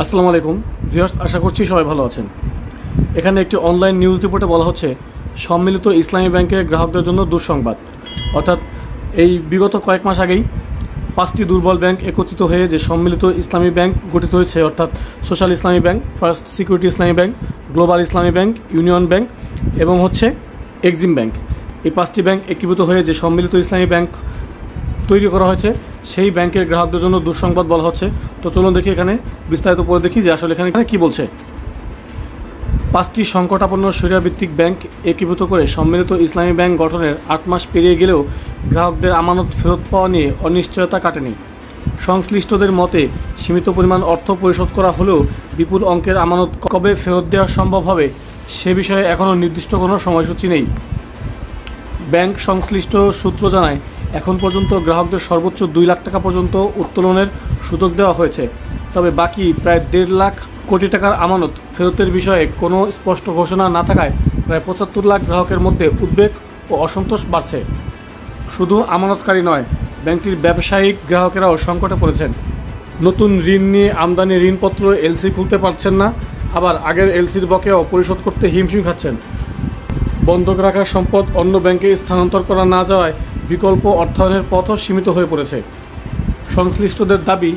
আসসালামু আলাইকুম ভিউয়ার্স, আশা করছি সবাই ভালো আছেন। এখানে একটি অনলাইন নিউজ রিপোর্টে বলা হচ্ছে সম্মিলিত ইসলামী ব্যাংকের গ্রাহকদের জন্য দুঃসংবাদ। অর্থাৎ এই বিগত কয়েক মাস আগেই 5টি দুর্বল ব্যাংক একত্রিত হয়ে যে সম্মিলিত ইসলামী ব্যাংক গঠিত হয়েছে, অর্থাৎ সোশ্যাল ইসলামী ব্যাংক, ফার্স্ট সিকিউরিটি ইসলামী ব্যাংক, গ্লোবাল ইসলামী ব্যাংক, ইউনিয়ন ব্যাংক এবং এক্সিম ব্যাংক। এই 5টি ব্যাংক একীভূত হয়ে যে সম্মিলিত ইসলামী ব্যাংক তৈরি করা হয়েছে, সেই ব্যাংকের গ্রাহকদের জন্য দুঃসংবাদ বলা হচ্ছে। তো চলুন দেখি এখানে বিস্তারিত পড়ে দেখি যে আসলে এখানে কী বলছে। 5টি সংকটাপন্ন শরিয়াভিত্তিক ব্যাংক একীভূত করে সম্মিলিত ইসলামী ব্যাংক গঠনের 8 মাস পেরিয়ে গেলেও গ্রাহকদের আমানত ফেরত পাওয়া নিয়ে অনিশ্চয়তা কাটেনি। সংশ্লিষ্টদের মতে সীমিত পরিমাণ অর্থ পরিশোধ করা হলেও বিপুল অঙ্কের আমানত কবে ফেরত দেওয়া সম্ভব হবে সে বিষয়ে এখনও নির্দিষ্ট কোনো সময়সূচি নেই। ব্যাংক সংশ্লিষ্ট সূত্র জানায়, এখন পর্যন্ত গ্রাহকদের সর্বোচ্চ 2 লাখ টাকা পর্যন্ত উত্তোলনের সুযোগ দেওয়া হয়েছে। তবে বাকি প্রায় 1.5 লাখ কোটি টাকার আমানত ফেরতের বিষয়ে কোনো স্পষ্ট ঘোষণা না থাকায় প্রায় 75 লাখ গ্রাহকের মধ্যে উদ্বেগ ও অসন্তোষ বাড়ছে। শুধু আমানতকারী নয়, ব্যাংকটির ব্যবসায়িক গ্রাহকেরাও সংকটে পড়েছেন। নতুন ঋণ নিয়ে আমদানি ঋণপত্র এলসি খুলতে পারছেন না, আবার আগের এলসির বকেয়াও পরিশোধ করতে হিমশিম খাচ্ছেন। বন্ধক রাখা সম্পদ অন্য ব্যাংকে স্থানান্তর করা না যাওয়ায় বিকল্প অর্থায়নের পথও সীমিত হয়ে পড়েছে। সংশ্লিষ্টদের দাবি,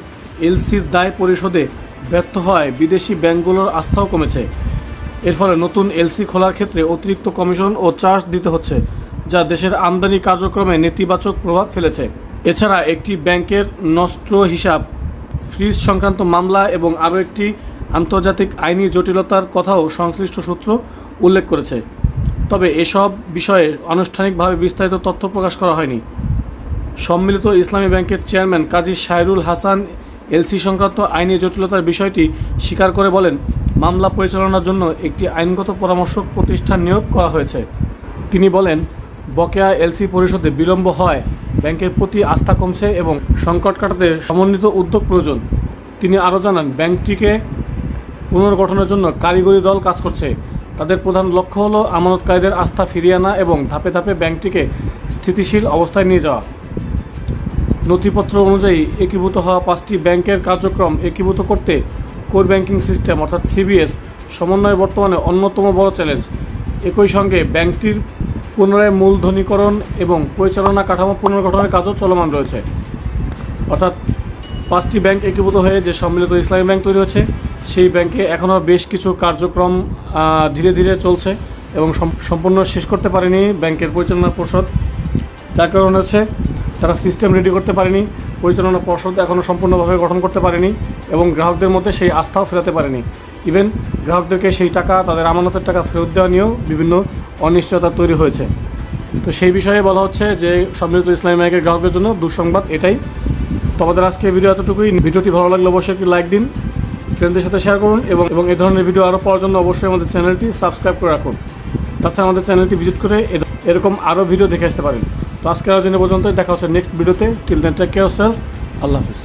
এলসির দায় পরিশোধে ব্যর্থ হওয়ায় বিদেশি ব্যাংকগুলোর আস্থাও কমেছে। এর ফলে নতুন এলসি খোলার ক্ষেত্রে অতিরিক্ত কমিশন ও চার্জ দিতে হচ্ছে, যা দেশের আমদানি কার্যক্রমে নেতিবাচক প্রভাব ফেলেছে। এছাড়া একটি ব্যাংকের নষ্ট হিসাব ফ্রিজ সংক্রান্ত মামলা এবং আরও একটি আন্তর্জাতিক আইনি জটিলতার কথাও সংশ্লিষ্ট সূত্র উল্লেখ করেছে। তবে এসব বিষয়ে আনুষ্ঠানিকভাবে বিস্তারিত তথ্য প্রকাশ করা হয়নি। সম্মিলিত ইসলামী ব্যাংকের চেয়ারম্যান কাজী শায়রুল হাসান এলসি সংক্রান্ত আইনি জটিলতার বিষয়টি স্বীকার করে বলেন, মামলা পরিচালনার জন্য একটি আইনগত পরামর্শক প্রতিষ্ঠান নিয়োগ করা হয়েছে। তিনি বলেন, বকেয়া এলসি পরিশোধে বিলম্ব হয় ব্যাংকের প্রতি আস্থা কমছে এবং সংকট কাটাতে সমন্বিত উদ্যোগ প্রয়োজন। তিনি আরও জানান, ব্যাংকটিকে পুনর্গঠনের জন্য কারিগরি দল কাজ করছে। তাদের প্রধান লক্ষ্য হলো আমানতকারীদের আস্থা ফিরিয়ে আনা এবং ধাপে ধাপে ব্যাংকটিকে স্থিতিশীল অবস্থায় নিয়ে যাওয়া। নথিপত্র অনুযায়ী একীভূত হওয়া 5টি ব্যাংকের কার্যক্রম একীভূত করতে কোর ব্যাংকিং সিস্টেম অর্থাৎ সিবিএস সমন্বয় বর্তমানে অন্যতম বড় চ্যালেঞ্জ। একই সঙ্গে ব্যাংকটির পুনরায় মূলধনীকরণ এবং পরিচালনা কাঠামো পুনর্গঠনের কাজও চলমান রয়েছে। অর্থাৎ 5টি ব্যাংক একীভূত হয়ে যে সম্মিলিত ইসলামী ব্যাংক তৈরি হচ্ছে, সেই ব্যাংকে এখনও বেশ কিছু কার্যক্রম ধীরে ধীরে চলছে এবং সম্পূর্ণ শেষ করতে পারেনি ব্যাংকের পরিচালনা পর্ষদ। যার কারণে তারা সিস্টেম রেডি করতে পারেনি, পরিচালনা পর্ষদ এখনও সম্পূর্ণভাবে গঠন করতে পারেনি এবং গ্রাহকদের মধ্যে সেই আস্থাও ফেরাতে পারেনি। ইভেন গ্রাহকদেরকে সেই টাকা, তাদের আমানতের টাকা ফেরত দেওয়া নিয়েও বিভিন্ন অনিশ্চয়তা তৈরি হয়েছে। তো সেই বিষয়ে বলা হচ্ছে যে সম্মিলিত ইসলামী ব্যাংকের গ্রাহকদের জন্য দুঃসংবাদ এটাই। তো আমাদের আজকে ভিডিও এতটুকুই। ভিডিওটি ভালো লাগলে অবশ্যই একটি লাইক দিন, ফ্রেন্ডদের সাথে শেয়ার করুন এবং এই ধরনের ভিডিও আরও পাওয়ার জন্য অবশ্যই আমাদের চ্যানেলটি সাবস্ক্রাইব করে রাখুন। তাছাড়া আমাদের চ্যানেলটি ভিজিট করে এরকম আরও ভিডিও দেখে আসতে পারেন। তো আজকে আজ পর্যন্ত দেখা হচ্ছে নেক্সট ভিডিওতে। Till then take care of self. আল্লাহ হাফিজ।